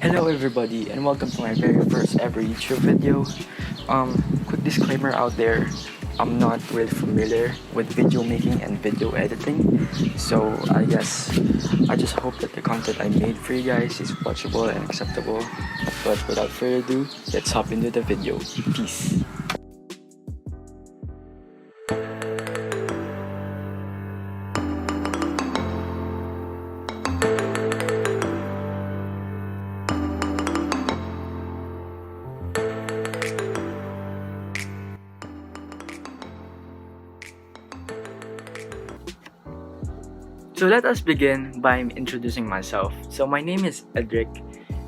Hello everybody and welcome to my very first ever YouTube video. Quick disclaimer out there, I'm not really familiar with video making and video editing, so I just hope that the content I made for you guys is watchable and acceptable. But without further ado, let's hop into the video. Peace. So let us begin by introducing myself. So my name is Edric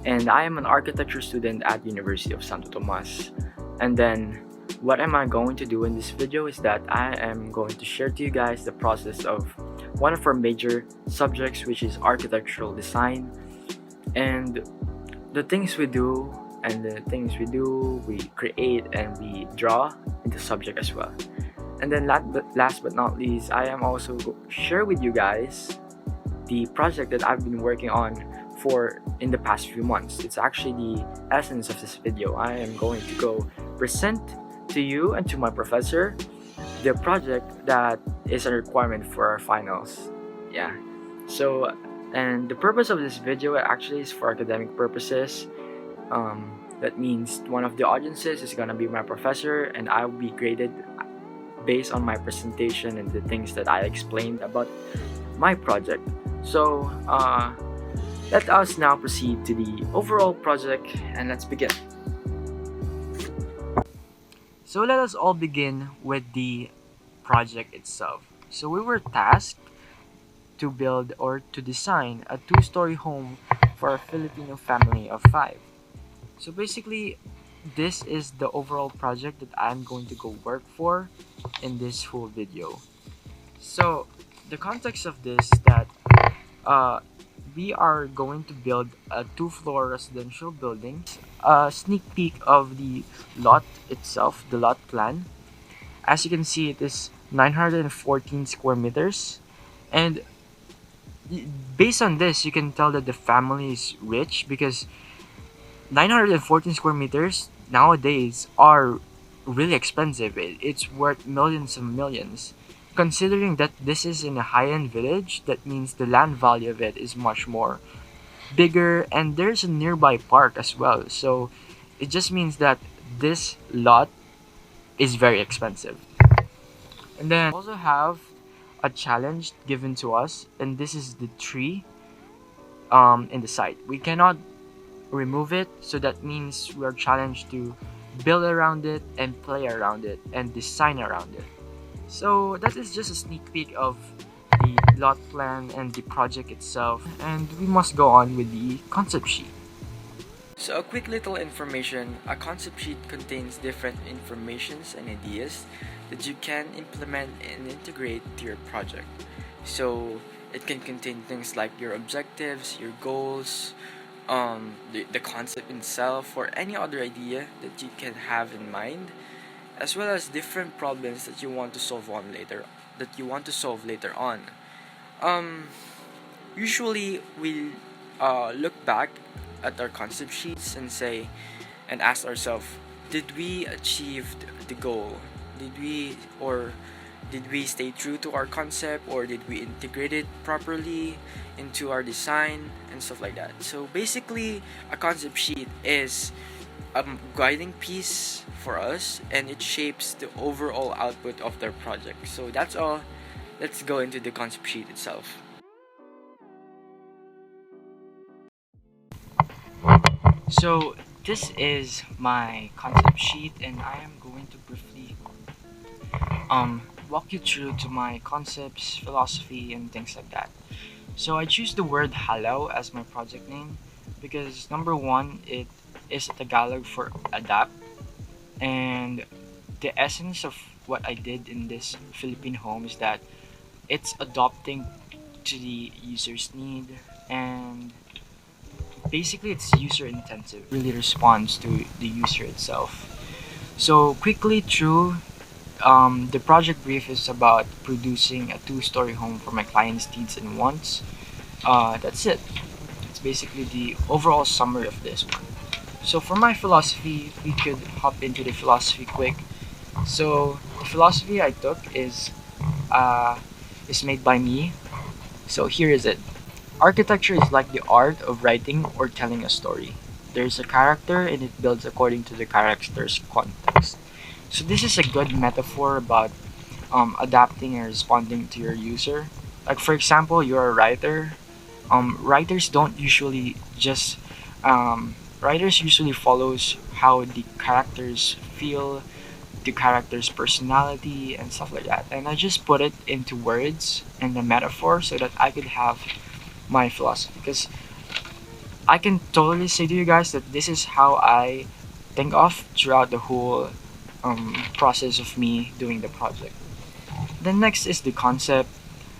and I am an architecture student at University of Santo Tomas. And then what am I going to do in this video is that I am going to share to you guys the process of one of our major subjects, which is architectural design, and the things we do we create and we draw in the subject as well. And then last but not least, I am also share with you guys the project that I've been working on for in the past few months. It's actually the essence of this video. I am going to go present to you and to my professor the project that is a requirement for our finals. Yeah. So, and the purpose of this video actually is for academic purposes. That means one of the audiences is gonna be my professor, and I'll be graded based on my presentation and the things that I explained about my project. So let us now proceed to the overall project and let's begin. So let us all begin with the project itself. So we were tasked to build or to design a two-story home for a Filipino family of 5. So basically, this is the overall project that I'm going to go work for in this full video. So the context of this is that we are going to build a 2-floor residential building. A sneak peek of the lot itself, the lot plan. As you can see, it is 914 square meters, and based on this you can tell that the family is rich because 914 square meters nowadays are really expensive. It's worth millions of millions. Considering that this is in a high-end village, that means the land value of it is much more bigger, and there's a nearby park as well. So it just means that this lot is very expensive. And then we also have a challenge given to us, and this is the tree in the site. We cannot remove it, so that means we are challenged to build around it and play around it and design around it. So that is just a sneak peek of the lot plan and the project itself, and we must go on with the concept sheet. So a quick little information, a concept sheet contains different informations and ideas that you can implement and integrate to your project. So it can contain things like your objectives, your goals, the concept itself, or any other idea that you can have in mind, as well as different problems that you want to solve later on. Usually we look back at our concept sheets and ask ourselves, did we achieve the goal? Did we stay true to our concept, or did we integrate it properly into our design and stuff like that? So basically, a concept sheet is a guiding piece for us, and it shapes the overall output of their project. So that's all. Let's go into the concept sheet itself. So this is my concept sheet, and I am going to briefly walk you through to my concepts, philosophy, and things like that. So I choose the word halaw as my project name because number one, it is Tagalog for adapt, and the essence of what I did in this Philippine home is that it's adopting to the user's need, and basically it's user intensive, really responds to the user itself. So quickly through the project brief is about producing a 2-story home for my client's needs and wants. That's it. Let's basically the overall summary of this one. So for my philosophy, we could hop into the philosophy quick. So the philosophy I took uh, is made by me. So here is it. Architecture is like the art of writing or telling a story. There's a character and it builds according to the character's context. So this is a good metaphor about adapting and responding to your user. Like for example, you're a writer. Writers don't usually just writers usually follows how the characters feel, the character's personality and stuff like that. And I just put it into words and a metaphor so that I could have my philosophy. Because I can totally say to you guys that this is how I think of throughout the whole process of me doing the project. Then next is the concept.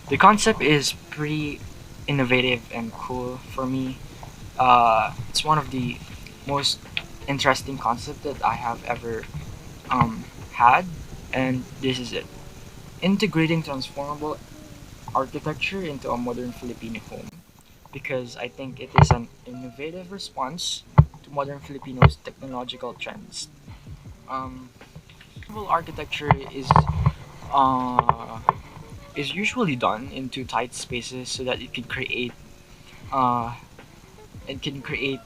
The concept is pretty innovative and cool for me. It's one of the most interesting concept that I have ever had, and this is it. Integrating transformable architecture into a modern Filipino home, because I think it is an innovative response to modern Filipinos' technological trends. Civil architecture uh, is usually done into tight spaces so that uh, it can create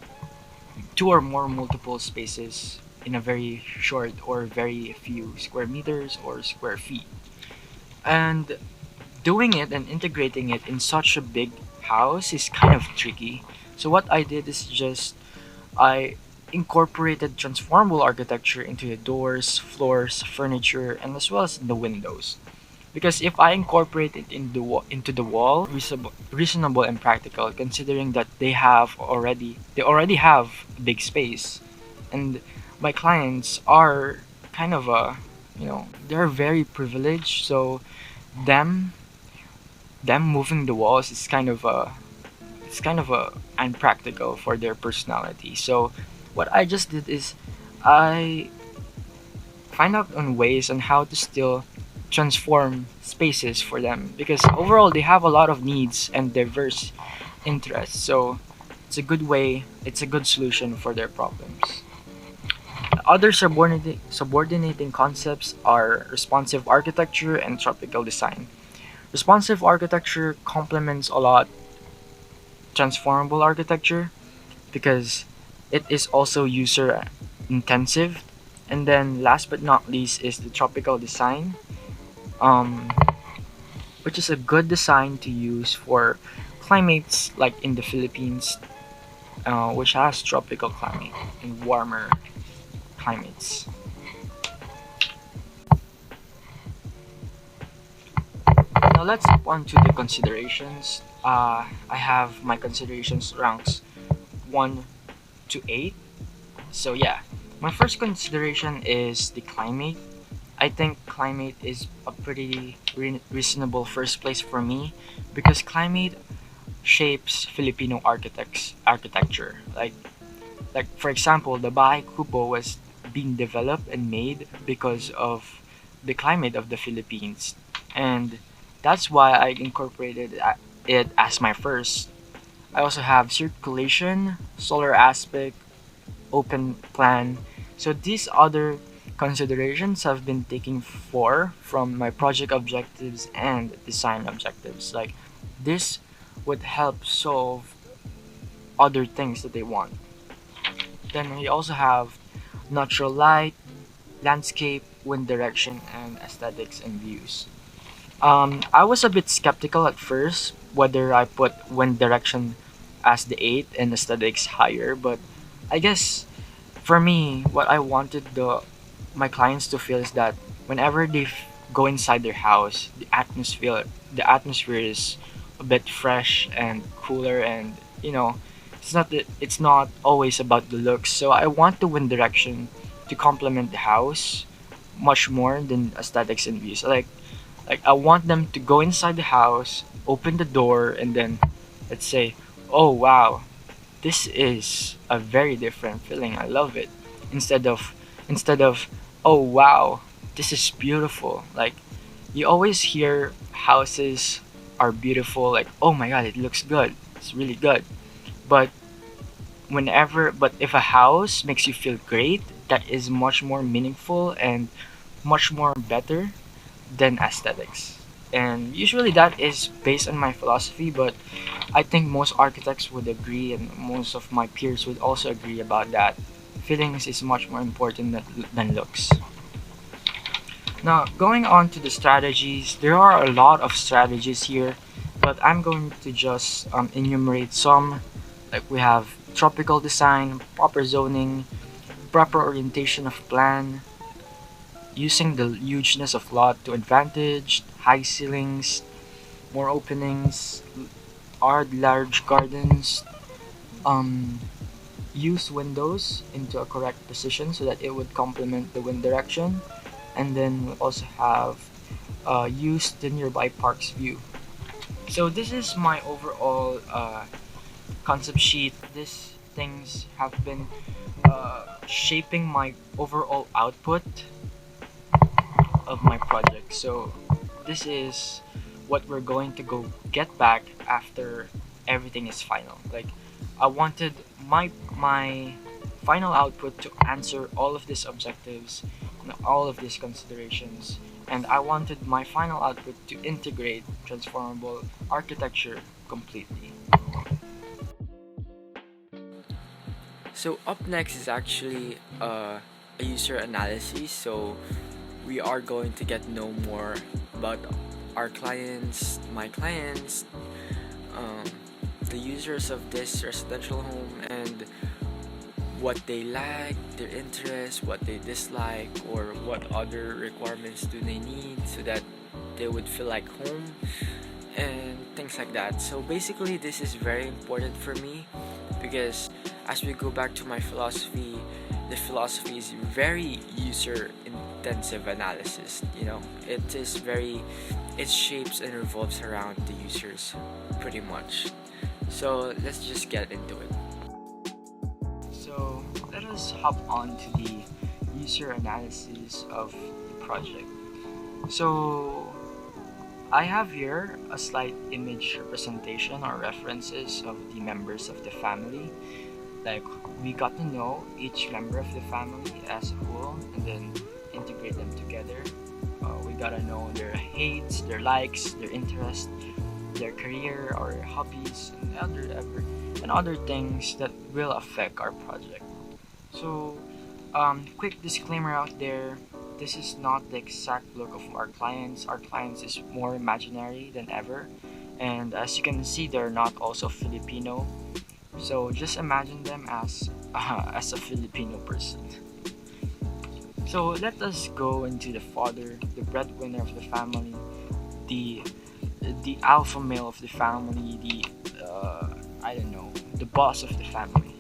two or more multiple spaces in a very short or very few square meters or square feet. And doing it and integrating it in such a big house is kind of tricky. So what I did is just I incorporated transformable architecture into the doors, floors, furniture, and as well as the windows. Because if I incorporate it into the wall, reasonable and practical, considering that they already have a big space, and my clients are kind of they're very privileged, so them them moving the walls is kind of a unpractical for their personality. So what I just did is I find out on ways on how to still transform spaces for them, because overall they have a lot of needs and diverse interests. So it's a good solution for their problems. Other subordinating concepts are responsive architecture and tropical design. Responsive architecture complements a lot transformable architecture because it is also user intensive. And then last but not least is the tropical design, um, which is a good design to use for climates like in the Philippines, which has tropical climate and warmer climates. Now let's move on to the considerations. I have my considerations ranks 1 to 8. So yeah, my first consideration is the climate. I think climate is a pretty reasonable first place for me because climate shapes Filipino architecture. Like for example, the Bahay Kubo was being developed and made because of the climate of the Philippines, and that's why I incorporated it as my first. I also have circulation, solar aspect, open plan. So these other considerations have been taken from my project objectives and design objectives. Like this would help solve other things that they want. Then we also have natural light, landscape, wind direction, and aesthetics and views. I was a bit skeptical at first whether I put wind direction as the 8 and aesthetics higher, but I guess for me, what I wanted my clients to feel is that whenever go inside their house, the atmosphere is a bit fresh and cooler, and it's not always about the looks. So I want the wind direction to complement the house much more than aesthetics and views. Like I want them to go inside the house, open the door, and then let's say, "Oh wow, this is a very different feeling. I love it." Instead of "Oh wow, this is beautiful." Like you always hear houses are beautiful. Like, "Oh my god, it looks good. It's really good." But but if a house makes you feel great, that is much more meaningful and much more better than aesthetics. And usually that is based on my philosophy, but I think most architects would agree, and most of my peers would also agree about that. Feelings is much more important than looks. Now, going on to the strategies, there are a lot of strategies here, but I'm going to just enumerate some. Like we have tropical design, proper zoning, proper orientation of plan, using the hugeness of lot to advantage, high ceilings, more openings, large gardens, um, use windows into a correct position so that it would complement the wind direction, and then we also have use the nearby park's view. So this is my overall concept sheet. These things have been shaping my overall output of my project. So this is what we're going to go get back after everything is final. Like I wanted my final output to answer all of these objectives and all of these considerations, and I wanted my final output to integrate transformable architecture completely. So up next is actually a user analysis. So we are going to get know more about our clients, my clients, um, the users of this residential home, and what they like, their interests, what they dislike, or what other requirements do they need so that they would feel like home, and things like that. So basically, this is very important for me because as we go back to my philosophy, the philosophy is very user intensive analysis. It shapes and revolves around the users pretty much. So let's just get into it. So let us hop on to the user analysis of the project. So I have here a slight image representation or references of the members of the family. Like we got to know each member of the family as a whole and then integrate them together. We gotta know their hates, their likes, their interests, their career or hobbies, and other things that will affect our project. So, quick disclaimer out there: this is not the exact look of our clients. Our clients is more imaginary than ever, and as you can see, they're not also Filipino. So just imagine them as a Filipino person. So let us go into the father, the breadwinner of the family, the the alpha male of the family, the I don't know, the boss of the family.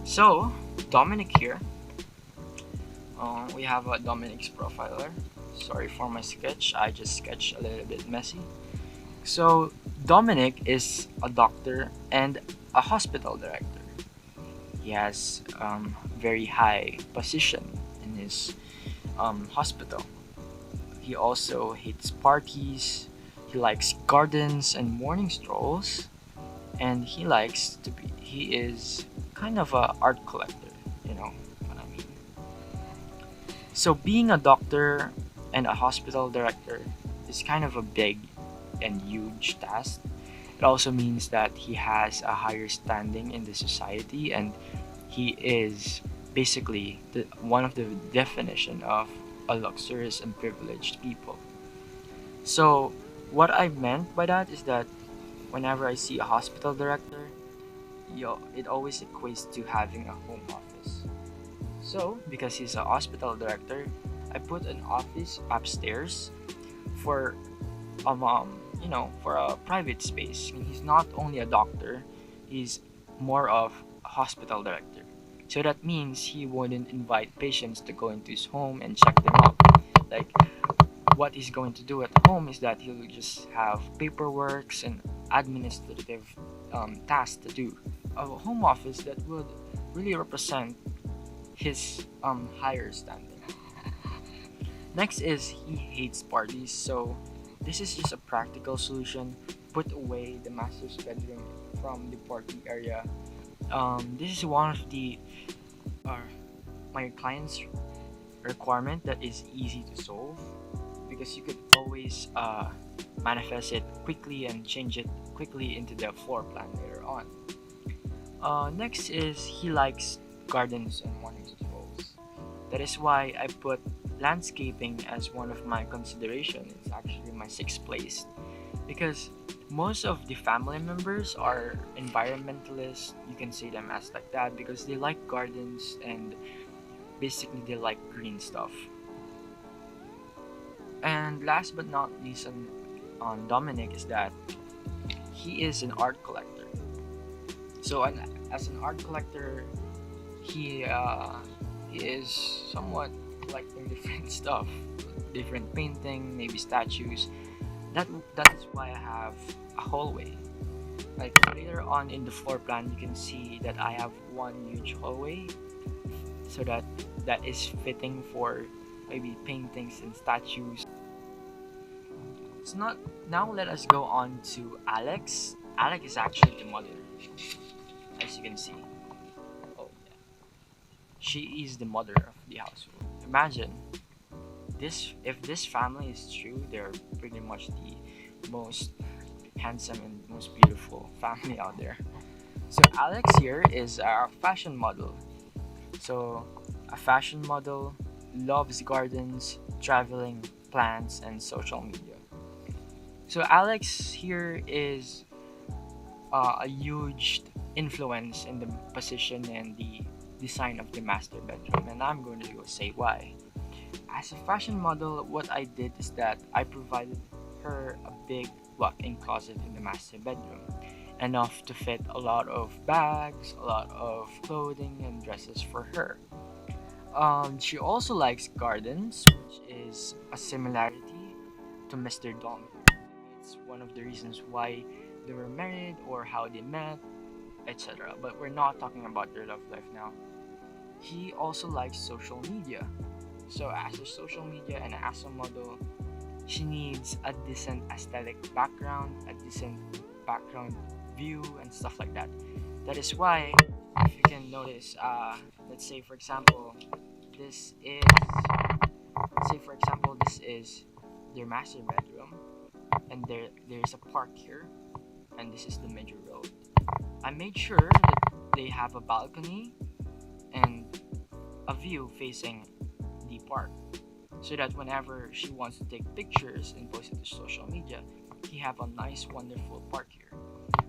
So Dominic here. We have a Dominic's profiler. Sorry for my sketch. I just sketched a little bit messy. So Dominic is a doctor and a hospital director. He has very high position in his hospital. He also hates parties. He likes gardens and morning strolls, and he is kind of a art collector. You know what I mean. So being a doctor and a hospital director is kind of a big and huge task. It also means that he has a higher standing in the society, and he is basically one of the definition of a luxurious and privileged people. So what I meant by that is that whenever I see a hospital director, it always equates to having a home office. So because he's a hospital director, I put an office upstairs for for a private space. And he's not only a doctor, he's more of a hospital director. So that means he wouldn't invite patients to go into his home and check them out. Like what he's going to do at home is that he'll just have paperworks and administrative tasks to do. A home office that would really represent his higher standing. Next is he hates parties, so this is just a practical solution. Put away the master's bedroom from the parking area. This is one of the uh, my client's requirement that is easy to solve because you could always manifest it quickly and change it quickly into the floor plan later on. Next is he likes gardens and morning strolls. That is why I put landscaping as one of my considerations. It's actually my sixth place because most of the family members are environmentalists. You can say them as like that because they like gardens and basically they like green stuff. And last but not least on Dominic is that he is an art collector. So as an art collector, he he is somewhat collecting different stuff, different painting, maybe statues. That is why I have a hallway. Like later on in the floor plan, you can see that I have one huge hallway, so that is fitting for maybe paintings and statues. It's not now. Let us go on to Alex. Alex is actually the mother, as you can see. Oh yeah, she is the mother of the household. Imagine this if this family is true, they're pretty much the most handsome and most beautiful family out there. So Alex here is a fashion model. So a fashion model loves gardens, traveling, plants, and social media. So Alex here is a huge influence in the position and the design of the master bedroom, and I'm going to go say why. As a fashion model, what I did is that I provided her a big walk-in closet in the master bedroom, enough to fit a lot of bags, a lot of clothing, and dresses for her. She also likes gardens, which is a similarity to Mr. Dom. It's one of the reasons why they were married or how they met, etc. But we're not talking about their love life now. He also likes social media. So as a social media and as a model, she needs a decent aesthetic background, a decent background view, and stuff like that. That is why, if you can notice, let's say for example, this is, this is their master bedroom, and there's a park here, and this is the major road. I made sure that they have a balcony and a view facing the park so that whenever she wants to take pictures and post it to social media, he have a nice wonderful park here.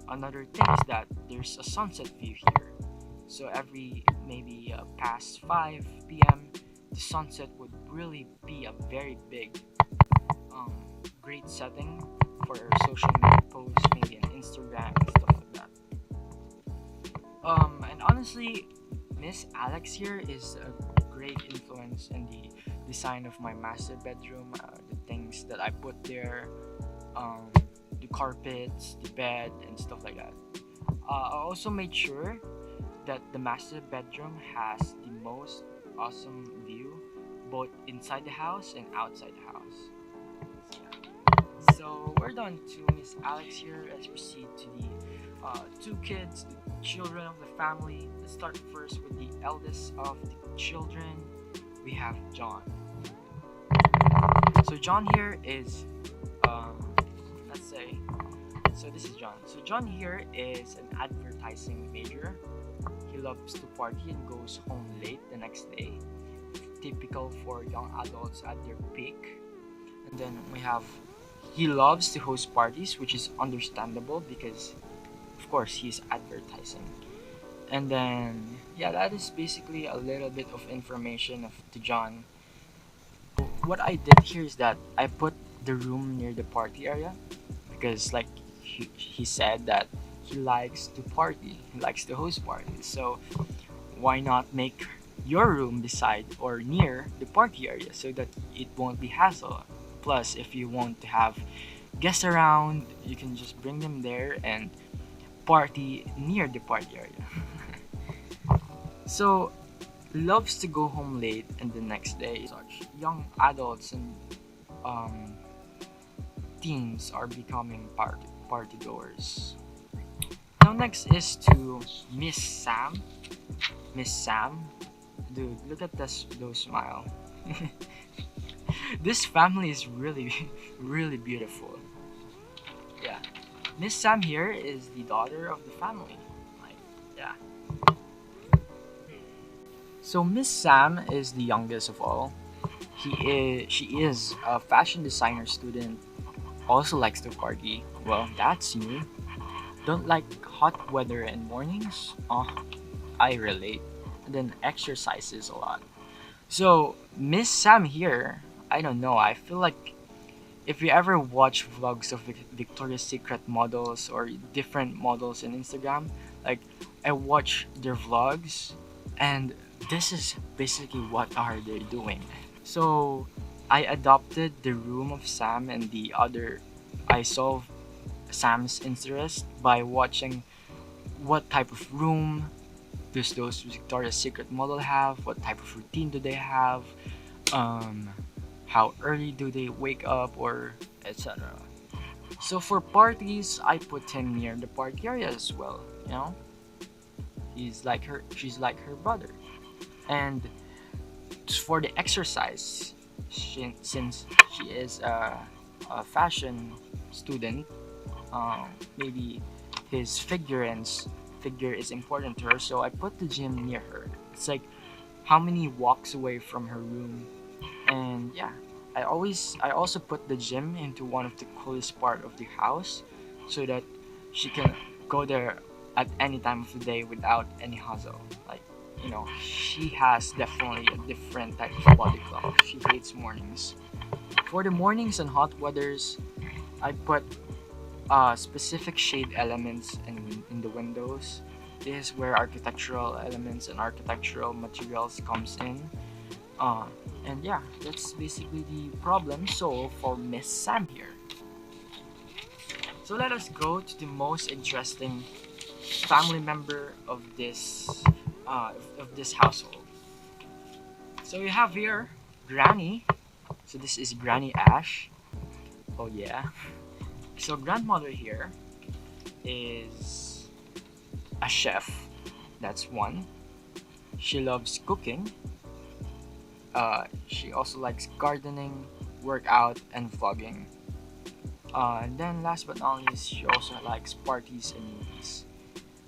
Another thing is that there's a sunset view here. So every maybe past 5 p.m. the sunset would really be a very big great setting for social media posts, maybe on Instagram and stuff like that. And honestly, Miss Alex here is a great influence in the design of my master bedroom. The things that I put there, um, the carpets, the bed, and stuff like that. I also made sure that the master bedroom has the most awesome view, both inside the house and outside the house. So we're done to Miss Alex here. Let's proceed to the two kids, the children of the family. Let's start first with the eldest of the children. We have John. So John here is, let's say, so this is John. So John here is an advertising major. He loves to party and goes home late the next day. Typical for young adults at their peak. And then we have he loves to host parties, which is understandable because, of course, he's advertising. And then, yeah, that is basically a little bit of information of to John. What I did here is that I put the room near the party area because, like he said, that he likes to party, he likes to host parties. So, why not make your room beside or near the party area so that it won't be hassle? Plus, if you want to have guests around, you can just bring them there and party near the party area. So, loves to go home late and the next day. Such young adults and teens are becoming party goers. Now So next is to Miss Sam. Miss Sam, dude, look at this those smile. This family is really, really beautiful. Yeah, Miss Sam here is the daughter of the family. Like, yeah. So Miss Sam is the youngest of all. She is a fashion designer student. Also likes to party. Well, that's new. Don't like hot weather and mornings? Oh, I relate. And then exercises a lot. So Miss Sam here, I don't know. I feel like if you ever watch vlogs of Victoria's Secret models or different models in Instagram, like I watch their vlogs, and this is basically what are they doing. So I adopted the room of Sam and the other. I solved Sam's interest by watching what type of room does those Victoria's Secret model have, what type of routine do they have, um, how early do they wake up, or etc. So for parties, I put him near the party area as well. You know, she's like her brother. And for the exercise, since she is a fashion student, maybe his figure is important to her. So I put the gym near her. It's like how many walks away from her room, and yeah, I also put the gym into one of the coolest part of the house, so that she can go there at any time of the day without any hassle. Like, you know, she has definitely a different type of body clock. She hates mornings. For the mornings and hot weathers, I put specific shade elements in the windows. This is where architectural elements and architectural materials comes in. And yeah, that's basically the problem solved for Miss Sam here. So let us go to the most interesting family member of this household. So we have here Granny. So this is Granny Ash. Oh yeah. So grandmother here is a chef. That's one. She loves cooking. She also likes gardening, workout, and vlogging. And then last but not least, she also likes parties and movies.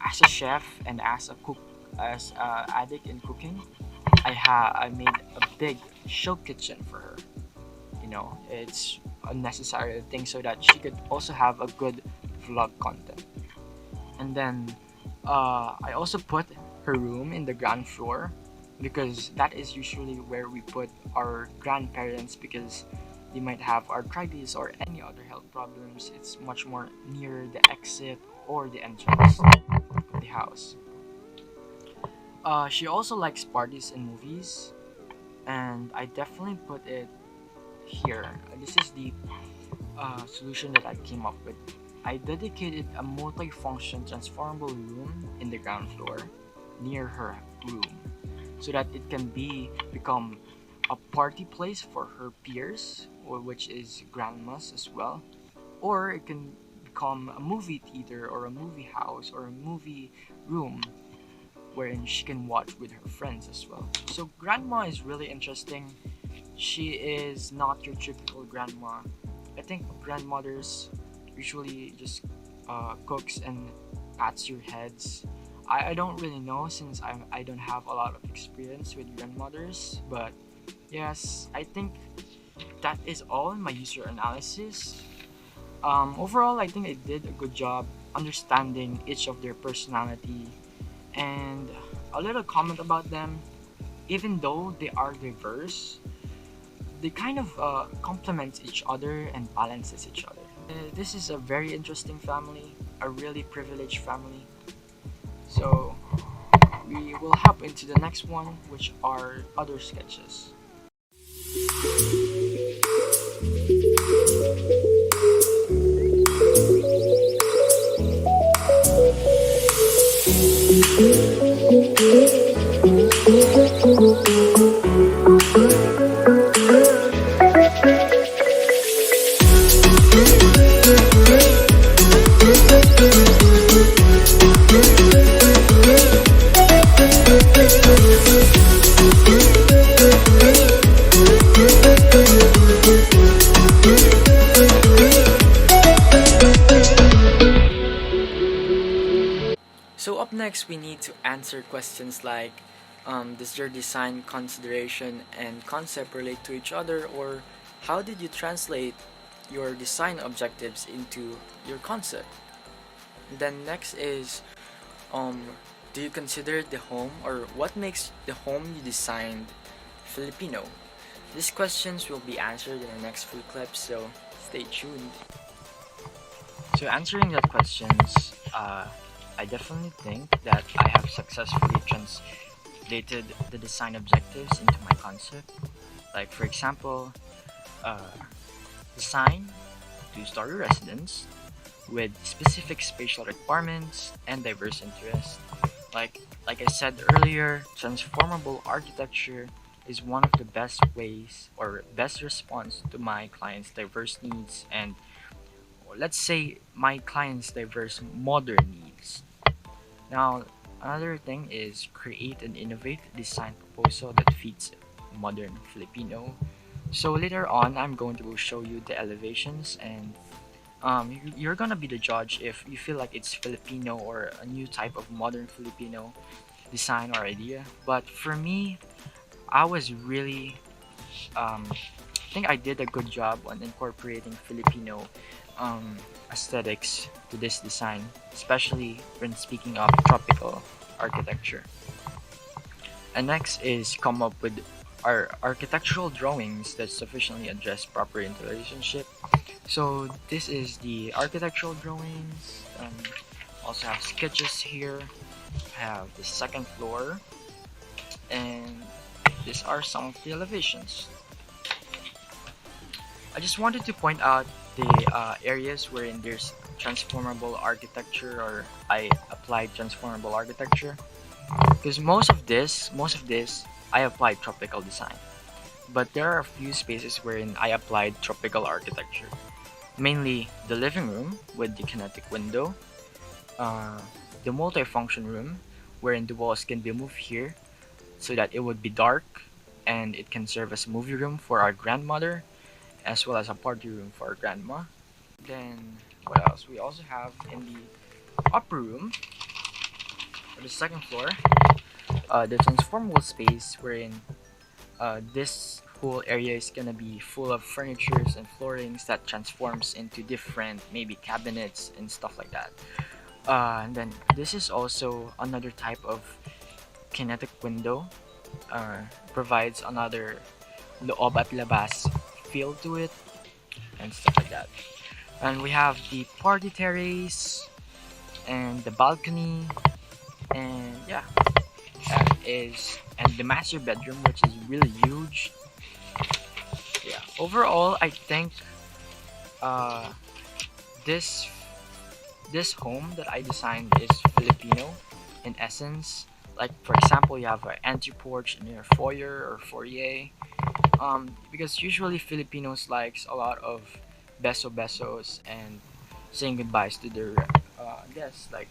As a chef and as a addict in cooking, I made a big show kitchen for her. You know, it's a necessary thing so that she could also have a good vlog content. And then I also put her room in the ground floor, because that is usually where we put our grandparents, because they might have arthritis or any other health problems. It's much more near the exit or the entrance of the house. She also likes parties and movies, and I definitely put it here. This is the solution that I came up with. I dedicated a multi-function transformable room in the ground floor near her room, so that it can become a party place for her peers, or which is grandmas as well, or it can become a movie theater or a movie house or a movie room wherein she can watch with her friends as well. So grandma is really interesting. She is not your typical grandma. I think grandmothers usually just cooks and pats your heads. I don't really know, since I don't have a lot of experience with grandmothers, but yes, I think that is all in my user analysis. Overall, I think I did a good job understanding each of their personality, and a little comment about them. Even though they are diverse, they kind of complement each other and balances each other. This is a very interesting family, a really privileged family. So we will hop into the next one, which are other sketches. next, we need to answer questions like, does your design consideration and concept relate to each other, or how did you translate your design objectives into your concept? Then next is, do you consider the home, or what makes the home you designed Filipino? These questions will be answered in the next few clips, so stay tuned. So answering that questions, I definitely think that I have successfully translated the design objectives into my concept. Like for example, uh, design two-story residence with specific spatial requirements and diverse interests. Like I said earlier, transformable architecture is one of the best ways or best response to my clients' diverse needs and, or let's say, my clients' diverse modern needs. Now, another thing is create and innovate design proposal that fits modern Filipino. So later on, I'm going to show you the elevations, and you're gonna be the judge if you feel like it's Filipino or a new type of modern Filipino design or idea. But for me, I was really, I think I did a good job on incorporating Filipino aesthetics to this design, especially when speaking of tropical architecture. And next is come up with our architectural drawings that sufficiently address proper interrelationship. So this is the architectural drawings. Also have sketches here. Have the second floor, and these are some of the elevations. I just wanted to point out the areas wherein there's transformable architecture, or I applied transformable architecture, because most of this I applied tropical design, but there are a few spaces wherein I applied tropical architecture, mainly the living room with the kinetic window, the multifunction room wherein the walls can be moved here so that it would be dark and it can serve as a movie room for our grandmother as well as a party room for our grandma. Then what else? We also have in the upper room or the second floor the transformable space wherein this whole area is gonna be full of furnitures and floorings that transforms into different maybe cabinets and stuff like that. And then this is also another type of kinetic window. Provides another loob at labas feel to it and stuff like that. And we have the party terrace and the balcony, and yeah, that is, and the master bedroom, which is really huge. Yeah, overall I think this this home that I designed is Filipino in essence. Like for example, you have an entry porch and your foyer or foyer. Because usually Filipinos likes a lot of besos and saying goodbyes to their guests. Like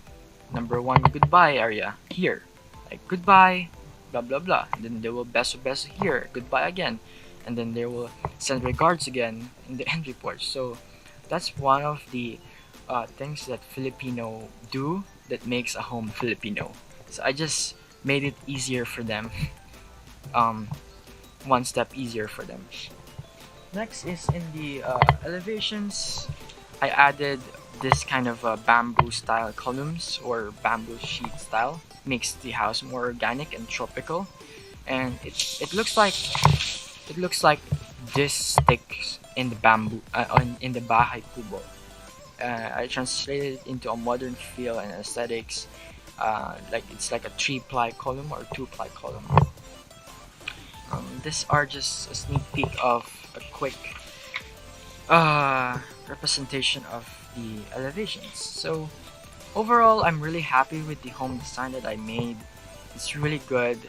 number one goodbye area here, like goodbye, blah blah blah. And then they will beso here, goodbye again, and then they will send regards again in the entry porch. So that's one of the things that Filipino do that makes a home Filipino. So I just made it easier for them, one step easier for them. Next is in the elevations. I added this kind of bamboo style columns or bamboo sheet style. Makes the house more organic and tropical, and it looks like this sticks in the bamboo in the bahay kubo. I translated it into a modern feel and aesthetics. Like it's like a 3-ply column or 2-ply column. These are just a sneak peek of a quick representation of the elevations. So overall, I'm really happy with the home design that I made. It's really good.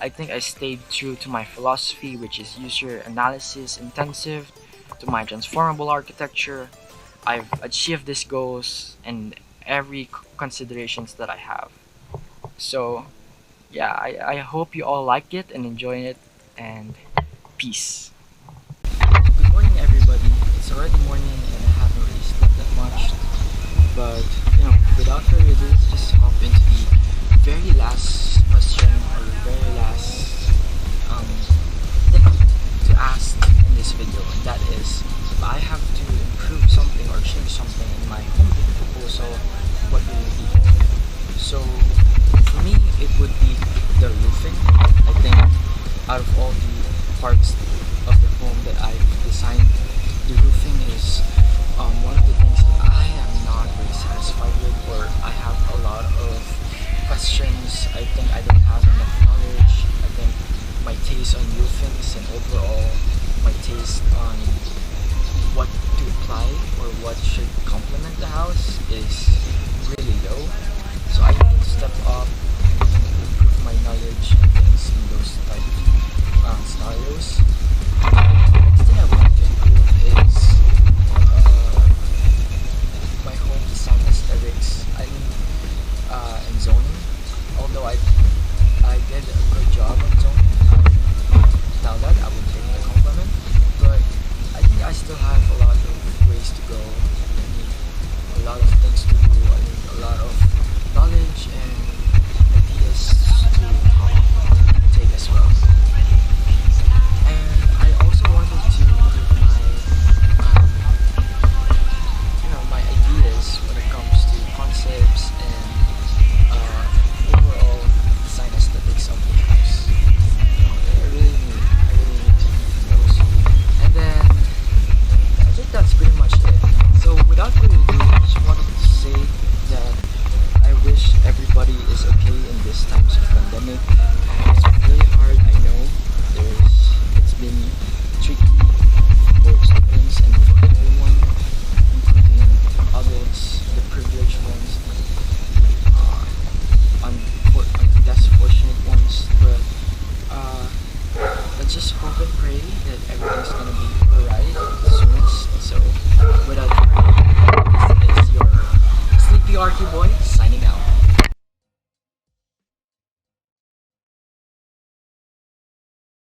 I think I stayed true to my philosophy, which is user analysis intensive, to my transformable architecture. I've achieved these goals and every considerations that I have. So yeah, I hope you all like it and enjoy it, and peace. Good morning everybody. It's already morning and I haven't really slept that much. But without further ado, let's just hop into the very last question or very last thing to ask in this video, and that is if I have to improve something or change something in my home proposal, what will it be? So for me, it would be the roofing. I think out of all the parts of the home that I've designed, the roofing is one of the things that I am not very satisfied with, or I have a lot of questions. I think I don't have enough knowledge. I think my taste on roofings and overall my taste on what to apply or what should complement the house is really low. So I need to step up and improve my knowledge and things in those type scenarios. The next thing I want to improve is my home design aesthetics. I mean, and zoning. Although I did a good job on zoning, now that I would take the compliment, but I think I still have a lot of ways to go. I need a lot of things to do. I need a lot of knowledge and ideas to take as well. And I also wanted to improve my ideas when it comes to concepts and overall design aesthetics of the house. I really need to improve those. And then I think that's pretty much it. So without further ado, I just wanted to say that I wish everybody is okay in these times of pandemic. It's really hard, I know. It's been tricky for students and for everyone, including adults, the privileged ones, less fortunate ones. But let's just hope and pray that everything